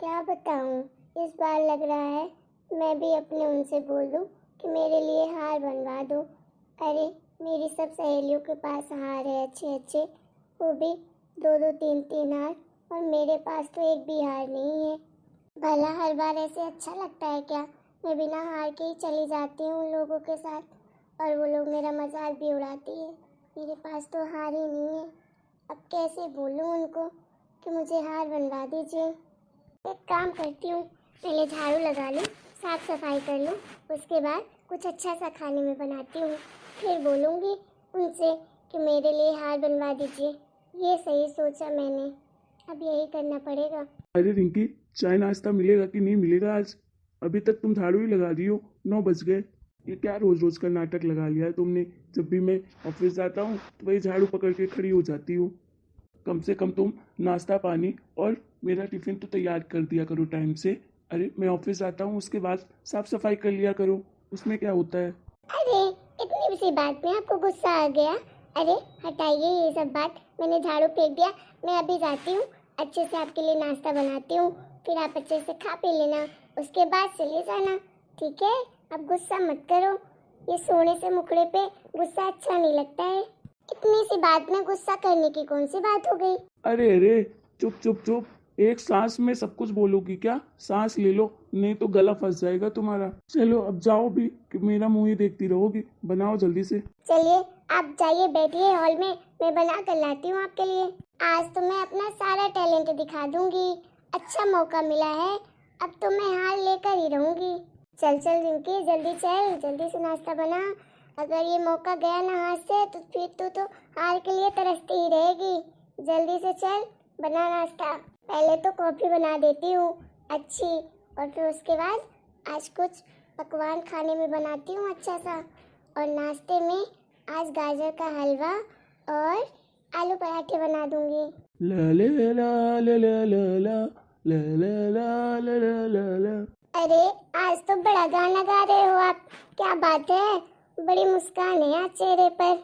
क्या बताऊं, इस बार लग रहा है मैं भी अपने उनसे बोल दूं कि मेरे लिए हार बनवा दो। अरे, मेरी सब सहेलियों के पास हार है अच्छे अच्छे, वो भी दो दो तीन तीन हार, और मेरे पास तो एक भी हार नहीं है। भला हर बार ऐसे अच्छा लगता है क्या? मैं बिना हार के ही चली जाती हूँ उन लोगों के साथ और वो लोग मेरा मजाक भी उड़ाती है। मेरे पास तो हार ही नहीं है। अब कैसे बोलूँ उनको कि मुझे हार बनवा दीजिए। एक काम करती हूँ, पहले झाड़ू लगा लूँ, साफ सफाई कर लूँ, उसके बाद कुछ अच्छा सा खाने में बनाती हूँ, फिर बोलूँगी उनसे कि मेरे लिए हार बनवा दीजिए। ये सही सोचा मैंने, अब यही करना पड़ेगा। अरे रिंकी, चाय नाश्ता मिलेगा कि नहीं मिलेगा आज? अभी तक तुम झाड़ू ही लगा रही हो, 9 बज गए। ये क्या रोज रोज का नाटक लगा लिया है तुमने? जब भी मैं ऑफिस जाता हूँ तो वही झाड़ू पकड़ के खड़ी हो जाती हो। कम से कम तुम नाश्ता पानी और मेरा टिफिन तो तैयार कर दिया करो टाइम से। अरे मैं ऑफिस जाता हूँ, उसके बाद साफ सफाई कर लिया करो, उसमें क्या होता है? अरे, इतनी सी बात में आपको गुस्सा आ गया? अरे हटाइए ये सब बात, मैंने झाड़ू फेंक दिया। मैं अभी जाती हूँ, अच्छे से आपके लिए नाश्ता बनाती हूँ, फिर आप अच्छे से खा पी लेना, उसके बाद चले जाना। ठीक है? अब गुस्सा मत करो, ये सोने से मुखड़े पे गुस्सा अच्छा नहीं लगता है। इतनी सी बात में गुस्सा करने की कौन सी बात हो गई? अरे अरे, चुप चुप चुप। एक सांस में सब कुछ बोलोगी क्या? सांस ले लो, नहीं तो गला फंस जाएगा तुम्हारा। चलो अब जाओ भी, कि मेरा मुंह ही देखती रहोगी। बनाओ जल्दी से। चलिए, आप जाइए बैठिए हॉल में, मैं बना कर लाती हूँ आपके लिए। आज तो मैं अपना सारा टैलेंट दिखा दूंगी। अच्छा मौका मिला है, अब तो मैं हार लेकर ही रहूंगी। चल चल रिंकी, जल्दी चल, जल्दी से नाश्ता बना। अगर ये मौका गया ना हाथ से तो फिर तो हार के लिए तरसती ही रहेगी। जल्दी से चल, बना नाश्ता। पहले तो कॉफी बना देती हूँ अच्छी, और फिर उसके बाद आज कुछ पकवान खाने में बनाती हूँ अच्छा सा। और नाश्ते में आज गाजर का हलवा और आलू पराठे बना दूंगी। ला ला ला ला ला ला ला ला ला ला ला ला ला ला। अरे, आज तो बड़ा गाना गा रहे हो आप, क्या बात है? बड़ी मुस्कान है आज चेहरे पर।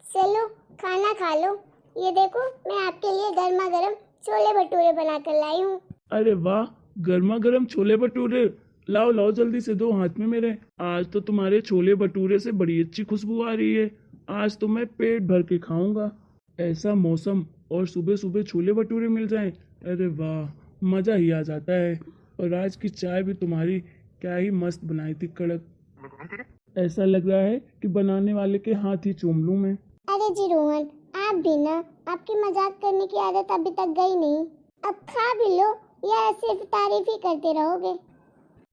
चलो, खाना खा लो। ये देखो, मैं आपके लिए गर्मा गर्म छोले भटूरे बना कर लाई हूँ। अरे वाह, गर्मा गर्म छोले भटूरे। लाओ लाओ जल्दी से दो हाथ में मेरे। आज तो तुम्हारे छोले भटूरे से बड़ी अच्छी खुशबू आ रही है। आज तो मैं पेट भर के खाऊंगा। ऐसा मौसम और सुबह सुबह छोले भटूरे मिल जाएं, अरे वाह, मज़ा ही आ जाता है। और आज की चाय भी तुम्हारी क्या ही मस्त बनाई थी, कड़क। ऐसा लग रहा है कि बनाने वाले के हाथ ही चूम लूं मैं। अरे जी रोहन, आप भी ना, आपकी मजाक करने की आदत अभी तक गई नहीं। अब खा भी लो, या सिर्फ तारीफ ही करते रहोगे?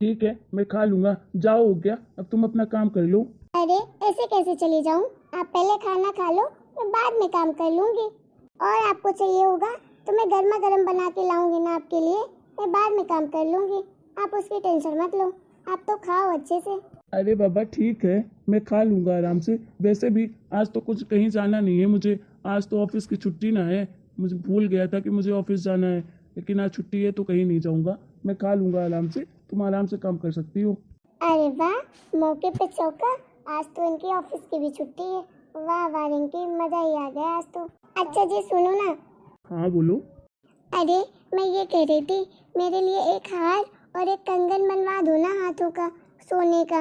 ठीक है, मैं खा लूंगा। जाओ, हो गया, अब तुम अपना काम कर लो। अरे, ऐसे कैसे चली जाऊं? आप पहले खाना खा लो, मैं बाद में काम कर लूंगी। और आपको चाहिए होगा तो मैं गर्मा गर्म बना के लाऊंगी ना आपके लिए, मैं बाद में काम कर लूंगी। आप उसकी टेंशन मत लो, आप तो खाओ अच्छे से। अरे बाबा ठीक है, मैं खा लूंगा आराम से। वैसे भी आज तो कुछ कहीं जाना नहीं है मुझे। आज तो ऑफिस की छुट्टी ना है। मुझे भूल गया था कि मुझे ऑफिस जाना है, लेकिन आज छुट्टी है तो कहीं नहीं जाऊंगा। मैं खा लूंगा आराम से, तुम आराम से काम कर सकती हो। अरे वाह, मौके पे चौका। आज तो इनकी ऑफिस की भी छुट्टी है। वाह वाह रिंकी, मजा ही आ गया आज तो। अच्छा जी सुनो ना। हाँ बोलो। अरे, मैं ये कह रही थी, मेरे लिए एक हार और एक कंगन बनवा दो ना हाथों का, सोने का।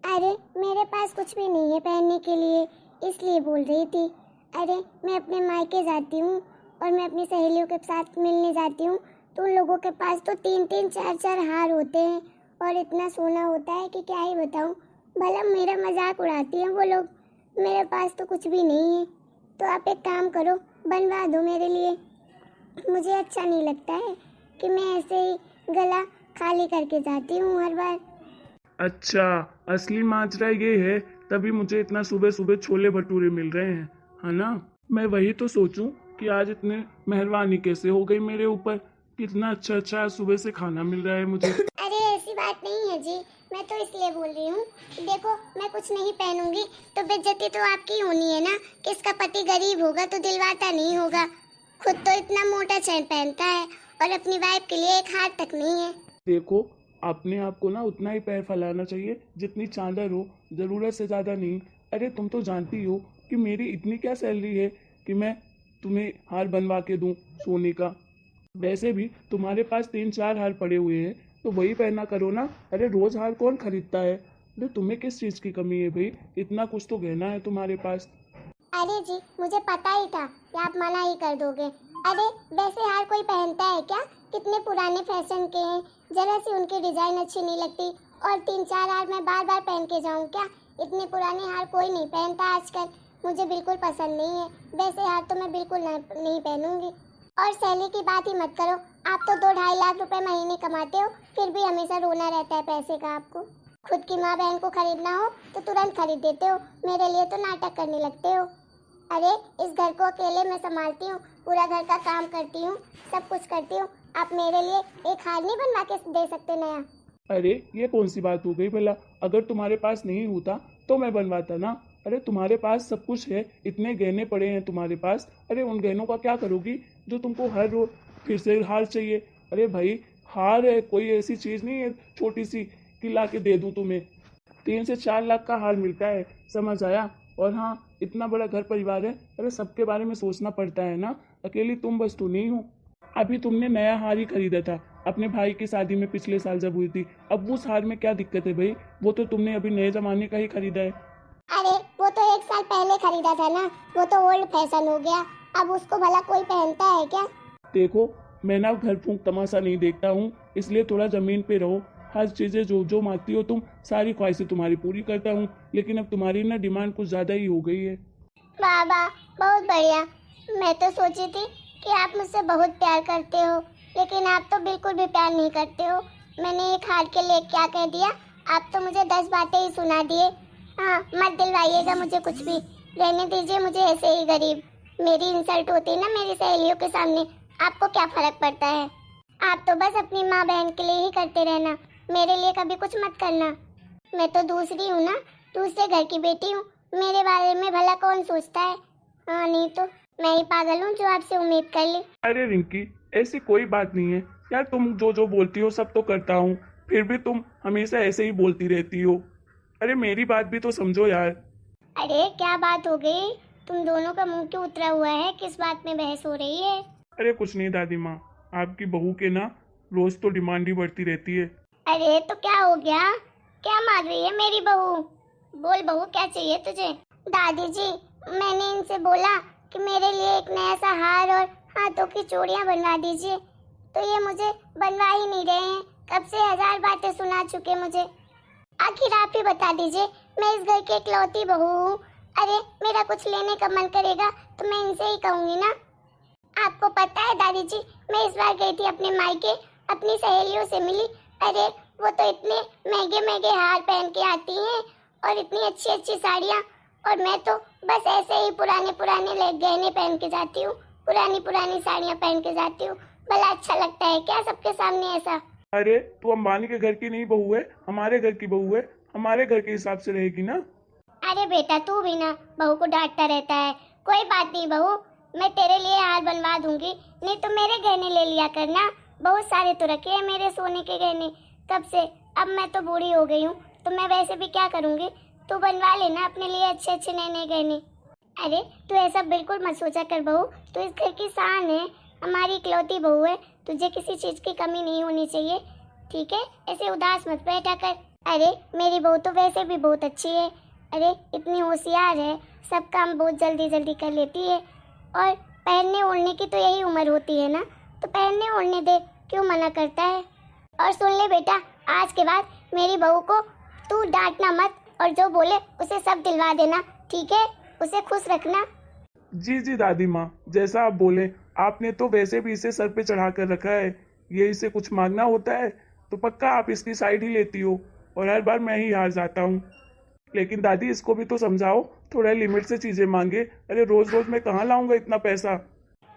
अरे, मेरे पास कुछ भी नहीं है पहनने के लिए, इसलिए बोल रही थी। अरे, मैं अपने मायके जाती हूँ और मैं अपनी सहेलियों के साथ मिलने जाती हूँ, तो उन लोगों के पास तो तीन तीन चार चार हार होते हैं और इतना सोना होता है कि क्या ही बताऊँ। भला मेरा मजाक उड़ाती हैं वो लोग, मेरे पास तो कुछ भी नहीं है। तो आप एक काम करो, बनवा दो मेरे लिए। मुझे अच्छा नहीं लगता है कि मैं ऐसे ही गला खाली करके जाती हूँ हर बार। अच्छा, असली माजरा ये है, तभी मुझे इतना सुबह सुबह छोले भटूरे मिल रहे हैं, है ना? मैं वही तो सोचूं कि आज इतने मेहरबानी कैसे हो गई मेरे ऊपर। कितना अच्छा अच्छा आज सुबह से खाना मिल रहा है मुझे। अरे ऐसी बात नहीं है जी, मैं तो इसलिए बोल रही हूँ कि देखो, मैं कुछ नहीं पहनूंगी तो बेइज्जती तो आपकी होनी है ना। किसका पति गरीब होगा तो दिलवाता नहीं होगा। खुद तो इतना मोटा चैन पहनता है और अपनी वाइफ के लिए एक हाथ तक नहीं है। देखो, अपने आप को ना उतना ही पैर फैलाना चाहिए जितनी चादर हो, ज़रूरत से ज़्यादा नहीं। अरे तुम तो जानती हो कि मेरी इतनी क्या सैलरी है कि मैं तुम्हें हार बनवा के दूं सोने का। वैसे भी तुम्हारे पास 3-4 हार पड़े हुए हैं तो वही पहना करो ना। अरे रोज हार कौन खरीदता है? अरे तुम्हें किस चीज़ की कमी है भाई? इतना कुछ तो गहना है तुम्हारे पास। अरे जी, मुझे पता ही था कि आप मना ही कर दोगे। अरे वैसे हार कोई पहनता है क्या? कितने पुराने फैशन के हैं, जरा सी उनकी डिजाइन अच्छी नहीं लगती और 3-4 हार मैं बार बार पहन के जाऊं क्या? इतने पुराने हार कोई नहीं पहनता आजकल, मुझे बिल्कुल पसंद नहीं है। वैसे हार तो मैं बिल्कुल नहीं पहनूंगी। और सैलरी की बात ही मत करो, आप तो 2-2.5 लाख रुपए महीने कमाते हो, फिर भी हमेशा रोना रहता है पैसे का आपको। खुद की माँ बहन को खरीदना हो तो तुरंत खरीद देते हो, मेरे लिए तो नाटक करने लगते हो। अरे इस घर को अकेले मैं संभालती हूँ, पूरा घर का काम करती हूँ, सब कुछ करती हूँ। आप मेरे लिए एक हार नहीं बनवा के दे सकते नया? अरे ये कौन सी बात हो गई भला? अगर तुम्हारे पास नहीं होता तो मैं बनवाता ना। अरे तुम्हारे पास सब कुछ है, इतने गहने पड़े हैं तुम्हारे पास। अरे उन गहनों का क्या करोगी जो तुमको हर रोज फिर से हार चाहिए? अरे भाई हार है, कोई ऐसी चीज़ नहीं है छोटी सी कि ला के दे दूँ तुम्हें। 3 से 4 लाख का हार मिलता है, समझ आया? और हाँ, इतना बड़ा घर परिवार है, अरे सबके बारे में सोचना पड़ता है ना। अकेली तुम बस तो नहीं हो। अभी तुमने नया हार ही खरीदा था अपने भाई की शादी में पिछले साल जब हुई थी। अब उस हार में क्या दिक्कत है भाई? वो तो तुमने अभी नए जमाने का ही खरीदा है। अरे वो तो 1 साल पहले खरीदा था ना, वो तो ओल्ड फैशन हो गया, अब उसको भला कोई पहनता है क्या? देखो मैं ना घर फूंक तमाशा नहीं देखता हूँ, इसलिए थोड़ा जमीन पे रहो। हर चीज़ें जो जो मांगती हो तुम, सारी ख्वाहिशें तुम्हारी पूरी करता हूँ, लेकिन अब तुम्हारी ना डिमांड कुछ ज़्यादा ही हो गई है। बाबा बहुत बढ़िया, मैं तो सोची थी कि आप मुझसे बहुत प्यार करते हो, लेकिन आप तो बिल्कुल भी प्यार नहीं करते हो। मैंने एक हार के लिए क्या कह दिया, आप तो मुझे 10 बातें ही सुना दिए। हाँ मत दिलवाइएगा मुझे कुछ भी, रहने दीजिए मुझे ऐसे ही गरीब। मेरी इंसल्ट होती है ना मेरी सहेलियों के सामने, आपको क्या फर्क पड़ता है? आप तो बस अपनी माँ बहन के लिए ही करते रहना, मेरे लिए कभी कुछ मत करना। मैं तो दूसरी हूँ ना, दूसरे घर की बेटी हूँ, मेरे बारे में भला कौन सोचता है? हाँ नहीं तो मैं ही पागल हूँ जो आपसे उम्मीद कर ली। अरे रिंकी, ऐसी कोई बात नहीं है यार, तुम जो जो बोलती हो सब तो करता हूँ, फिर भी तुम हमेशा ऐसे ही बोलती रहती हो। अरे मेरी बात भी तो समझो यार। अरे क्या बात हो गई? तुम दोनों का मुंह क्यों उतरा हुआ है? किस बात में बहस हो रही है? अरे कुछ नहीं दादी माँ, आपकी बहू के ना रोज तो डिमांड ही बढ़ती रहती है। अरे तो क्या हो गया? क्या मांग रही है मेरी बहू? बोल बहू, क्या चाहिए तुझे? दादी जी, मैंने इनसे बोला कि मेरे लिए एक नया सा हार और हाथों की चूड़ियां बनवा दीजिए, तो ये मुझे बनवा ही नहीं रहे हैं। कब से 1000 बातें सुना चुके मुझे। आखिर आप ही बता दीजिए, मैं इस घर की इकलौती बहू हूँ। अरे मेरा कुछ लेने का मन करेगा तो मैं इनसे ही कहूँगी ना। आपको पता है दादी जी, मैं इस बार गई थी अपने मायके, अपनी सहेलियों से मिली। अरे वो तो इतने महंगे महंगे हार पहन के आती हैं और इतनी अच्छी अच्छी साड़ियाँ, और मैं तो बस ऐसे ही पुराने पुराने गहने पहन के जाती हूँ, पुरानी पुरानी साड़ियाँ पहन के जाती हूँ। भला अच्छा लगता है क्या सबके सामने ऐसा? अरे तू अंबानी के घर की नहीं बहू है, हमारे घर की बहू है, हमारे घर के हिसाब से रहेगी ना। अरे बेटा तू भी ना बहू को डांटता रहता है। कोई बात नहीं बहू, मैं तेरे लिए हार बनवा दूंगी, नहीं तो मेरे गहने ले लिया करना। बहुत सारे तो रखे हैं मेरे सोने के गहने कब से। अब मैं तो बूढ़ी हो गई हूँ तो मैं वैसे भी क्या करूँगी, तू बनवा लेना अपने लिए अच्छे अच्छे नए नए गहने। अरे तू ऐसा बिल्कुल मत सोचा कर बहू, तू इस घर की शान है, हमारी इकलौती बहू है, तुझे किसी चीज़ की कमी नहीं होनी चाहिए, ठीक है? ऐसे उदास मत बैठा कर। अरे मेरी बहू तो वैसे भी बहुत अच्छी है, अरे इतनी होशियार है, सब काम बहुत जल्दी जल्दी कर लेती है। और पहनने ओढ़ने की तो यही उम्र होती है ना, तो पहनने ओढ़ने दे, क्यों मना करता है? और सुन ले बेटा, आज के बाद मेरी बहू को तू डांटना मत, और जो बोले उसे सब दिलवा देना, ठीक है? उसे खुश रखना। जी जी दादी माँ, जैसा आप बोले। आपने तो वैसे भी इसे सर पे चढ़ा कर रखा है, ये इसे कुछ मांगना होता है तो पक्का आप इसकी साइड ही लेती हो, और हर बार मैं ही हार जाता हूँ। लेकिन दादी इसको भी तो समझाओ, थोड़ा लिमिट से चीजें मांगे। अरे रोज रोज मैं कहाँ लाऊंगा इतना पैसा?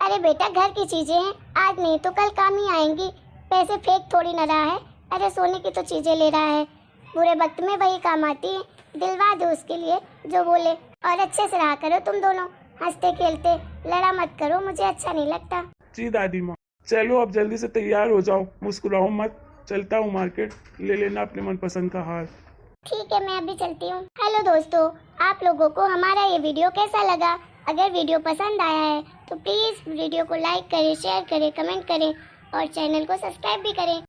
अरे बेटा घर की चीजें हैं, आज नहीं तो कल काम ही आएंगी, पैसे फेंक थोड़ी न रहा है। अरे सोने की तो चीजें ले रहा है, बुरे वक्त में वही काम आती है। दिलवा दो उसके लिए जो बोले, और अच्छे से रहा करो तुम दोनों, हंसते खेलते, लड़ा मत करो, मुझे अच्छा नहीं लगता। जी दादी माँ। चलो अब जल्दी से तैयार हो जाओ, मुस्कुराओ मत। चलता हूँ मार्केट, ले लेना अपने मनपसंद का हार। ठीक है मैं अभी चलती हूँ। हेलो दोस्तों, आप लोगों को हमारा ये वीडियो कैसा लगा अगर वीडियो पसंद आया है तो प्लीज़ वीडियो को लाइक करें, शेयर करें, कमेंट करें और चैनल को सब्सक्राइब भी करें।